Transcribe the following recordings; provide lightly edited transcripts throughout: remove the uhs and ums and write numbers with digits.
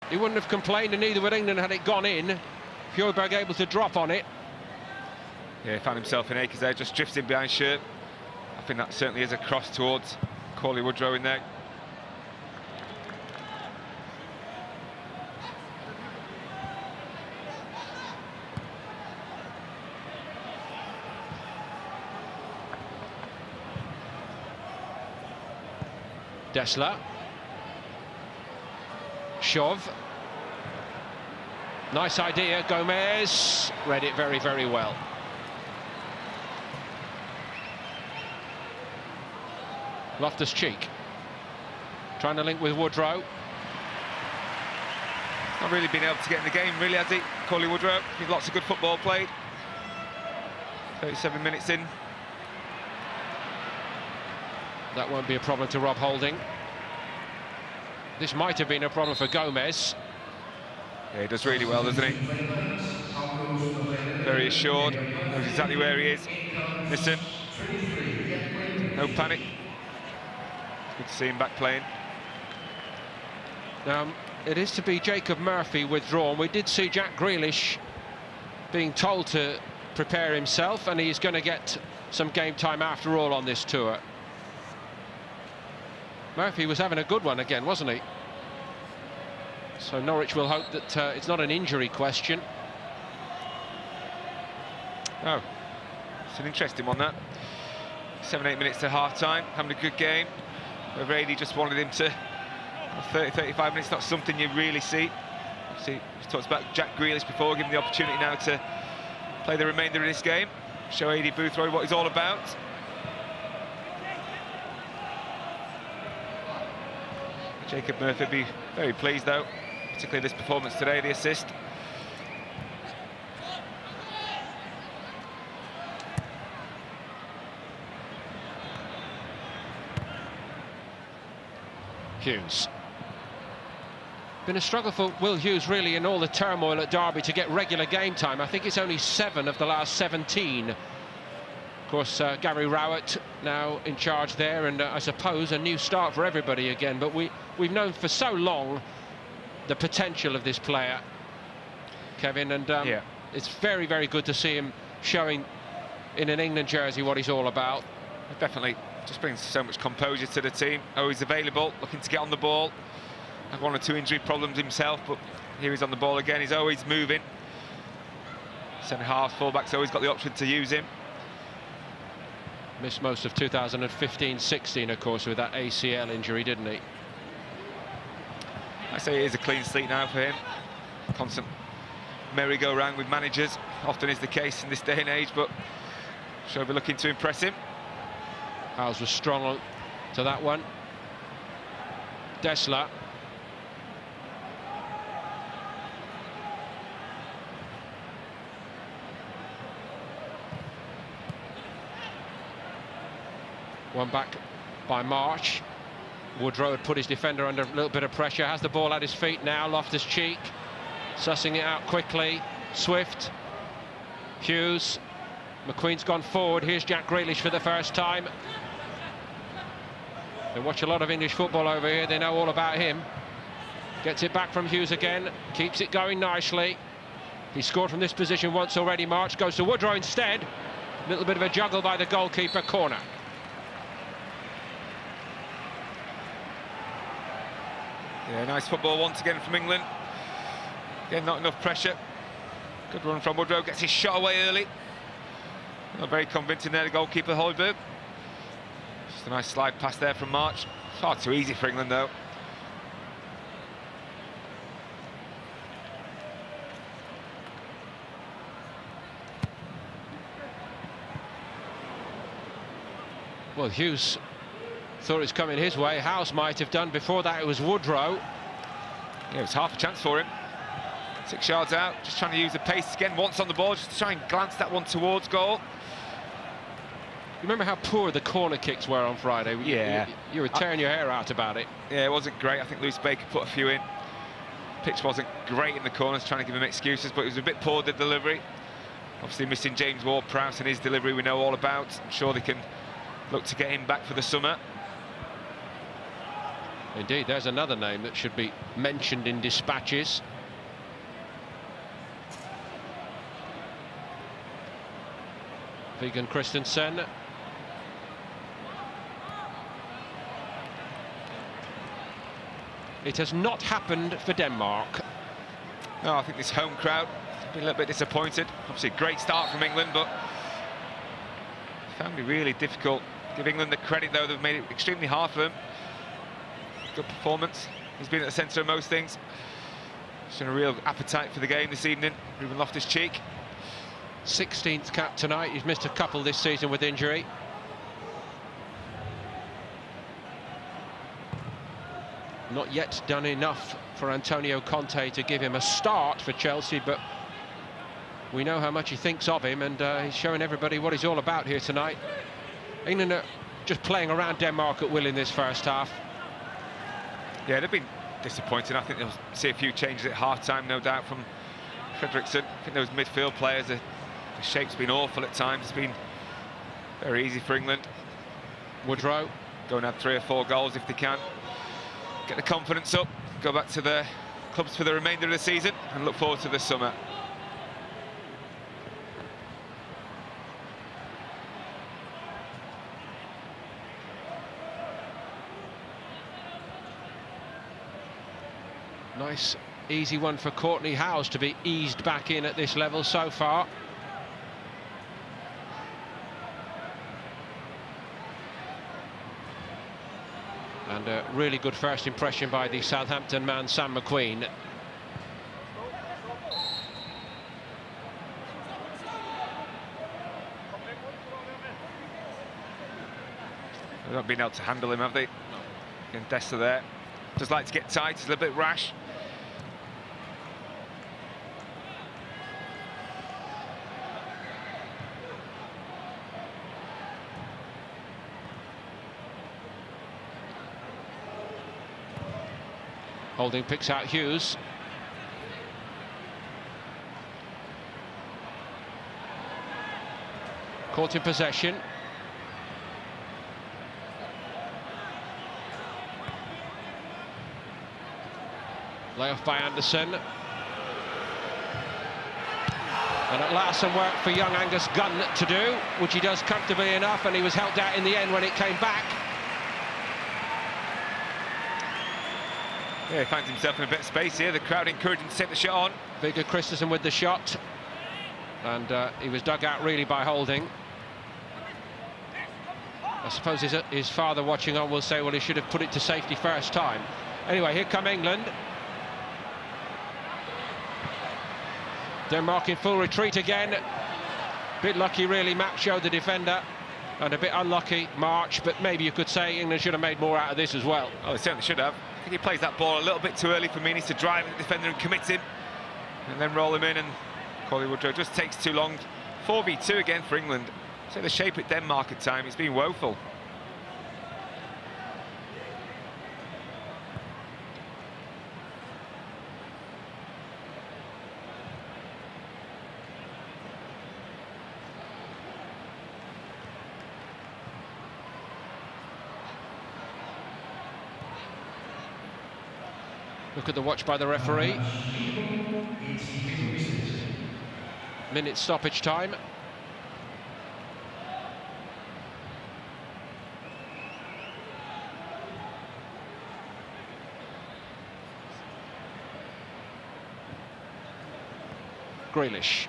He wouldn't have complained, and neither would England had it gone in. Fjordberg able to drop on it. Yeah, he found himself in acres there, just drifts in behind Shirt. I think that certainly is a cross towards Cauley Woodrow in there. Dessler. Shove. Nice idea, Gomez read it very, very well. Loftus-Cheek trying to link with Woodrow. Not really been able to get in the game, really, has he? Cauley Woodrow, lots of good football played. 37 minutes in. That won't be a problem to Rob Holding. This might have been a problem for Gomez. Yeah, he does really well, doesn't he? Very assured, knows exactly where he is. Listen, no panic. It's good to see him back playing. Now, it is to be Jacob Murphy withdrawn. We did see Jack Grealish being told to prepare himself, and he's going to get some game time after all on this tour. Murphy was having a good one again, wasn't he? So Norwich will hope that it's not an injury question. Oh, it's an interesting one, that. 7-8 minutes to half-time, having a good game. O'Reilly just wanted him to 30-35 minutes, not something you really see. See, we talked about Jack Grealish before, give him the opportunity now to play the remainder of this game, show Adi Boothroyd what he's all about. Jacob Murphy would be very pleased, though, particularly this performance today, the assist. Hughes. Been a struggle for Will Hughes, really, in all the turmoil at Derby to get regular game time. I think it's only 7 of the last 17. Of course, Gary Rowett now in charge there, and I suppose a new start for everybody again. But we've known for so long the potential of this player, Kevin, and yeah, it's very, very good to see him showing in an England jersey what he's all about. Definitely, just brings so much composure to the team. Always available, looking to get on the ball. Had 1 or 2 injury problems himself, but here he's on the ball again. He's always moving. Centre-half, full-back's always got the option to use him. Missed most of 2015-16, of course, with that ACL injury, didn't he? I say it is a clean slate now for him. Constant merry-go-round with managers, often is the case in this day and age, but shall be looking to impress him. Howes was strong to that one. Dessler. One back by March. Woodrow had put his defender under a little bit of pressure. Has the ball at his feet now. Loftus-Cheek sussing it out quickly. Swift. Hughes. McQueen's gone forward. Here's Jack Grealish for the first time. They watch a lot of English football over here. They know all about him. Gets it back from Hughes again. Keeps it going nicely. He scored from this position once already. March goes to Woodrow instead. A little bit of a juggle by the goalkeeper. Corner. Yeah, nice football once again from England. Again, not enough pressure. Good run from Woodrow, gets his shot away early. Not very convincing there, the goalkeeper, Højbjerg. Just a nice slide pass there from March. Far too easy for England, though. Well, Hughes thought it was coming his way. House might have done. Before that, it was Woodrow. Yeah, it was half a chance for him. 6 yards out, just trying to use the pace again. Once on the ball, just to try and glance that one towards goal. Remember how poor the corner kicks were on Friday? Yeah. You were tearing your hair out about it. Yeah, it wasn't great. I think Lewis Baker put a few in. Pitch wasn't great in the corners, trying to give him excuses, but it was a bit poor, the delivery. Obviously missing James Ward-Prowse and his delivery we know all about. I'm sure they can look to get him back for the summer. Indeed, there's another name that should be mentioned in dispatches. Vegan Christensen. It has not happened for Denmark. No, I think this home crowd has been a little bit disappointed. Obviously a great start from England, but found it really difficult. Give England the credit, though, they've made it extremely hard for them. Good performance. He's been at the centre of most things. Shown a real appetite for the game this evening. Ruben Loftus-Cheek. 16th cap tonight. He's missed a couple this season with injury. Not yet done enough for Antonio Conte to give him a start for Chelsea, but we know how much he thinks of him, and he's showing everybody what he's all about here tonight. England are just playing around Denmark at will in this first half. Yeah, they've been disappointing. I think they'll see a few changes at half-time, no doubt, from Fredriksson. I think those midfield players, the shape's been awful at times. It's been very easy for England. Woodrow. Go and have 3 or 4 goals if they can. Get the confidence up, go back to the clubs for the remainder of the season and look forward to the summer. Nice, easy one for Courtney Howes to be eased back in at this level so far. And a really good first impression by the Southampton man, Sam McQueen. They've not been able to handle him, have they? Again, Desta there. Does like to get tight, he's a little bit rash. Holding picks out Hughes. Caught in possession. Layoff by Anderson. And at last some work for young Angus Gunn to do, which he does comfortably enough, and he was helped out in the end when it came back. Yeah, he finds himself in a bit of space here. The crowd encouraged him to take the shot on. Viggo Christensen with the shot. And he was dug out really by Holding. I suppose his father watching on will say, well, he should have put it to safety first time. Anyway, here come England. Denmark in full retreat again. Bit lucky, really, Macho, the defender. And a bit unlucky, March, but maybe you could say England should have made more out of this as well. Oh, they certainly should have. I think he plays that ball a little bit too early for me. He needs to drive the defender and commit him, and then roll him in, and Coley Woodrow just takes too long. 4v2 again for England. So the shape at Denmark at time, it's been woeful. Look at the watch by the referee. Minute stoppage time. Grealish.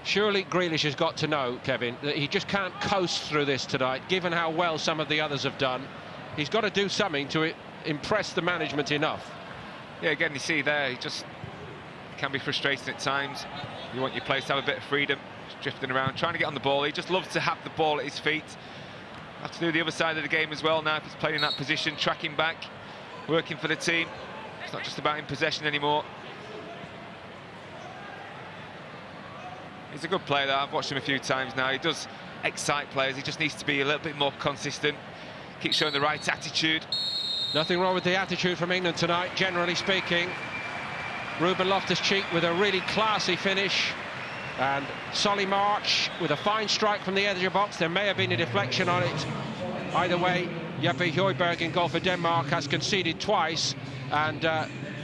Surely Grealish has got to know, Kevin, that he just can't coast through this tonight, given how well some of the others have done. He's got to do something to impress the management enough. Yeah, again, you see there, he just can be frustrating at times. You want your players to have a bit of freedom, just drifting around, trying to get on the ball. He just loves to have the ball at his feet. Have to do the other side of the game as well now if he's playing in that position, tracking back, working for the team. It's not just about in possession anymore. He's a good player though. I've watched him a few times now. He does excite players. He just needs to be a little bit more consistent, keep showing the right attitude. Nothing wrong with the attitude from England tonight, generally speaking. Ruben Loftus-Cheek with a really classy finish, and Solly March with a fine strike from the edge of the box. There may have been a deflection on it. Either way, Jeppe Højbjerg in goal for Denmark has conceded twice, and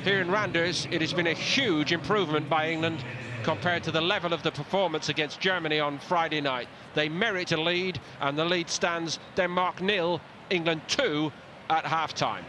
here in Randers it has been a huge improvement by England compared to the level of the performance against Germany on Friday night. They merit a lead, and the lead stands Denmark 0, England 2 at half-time.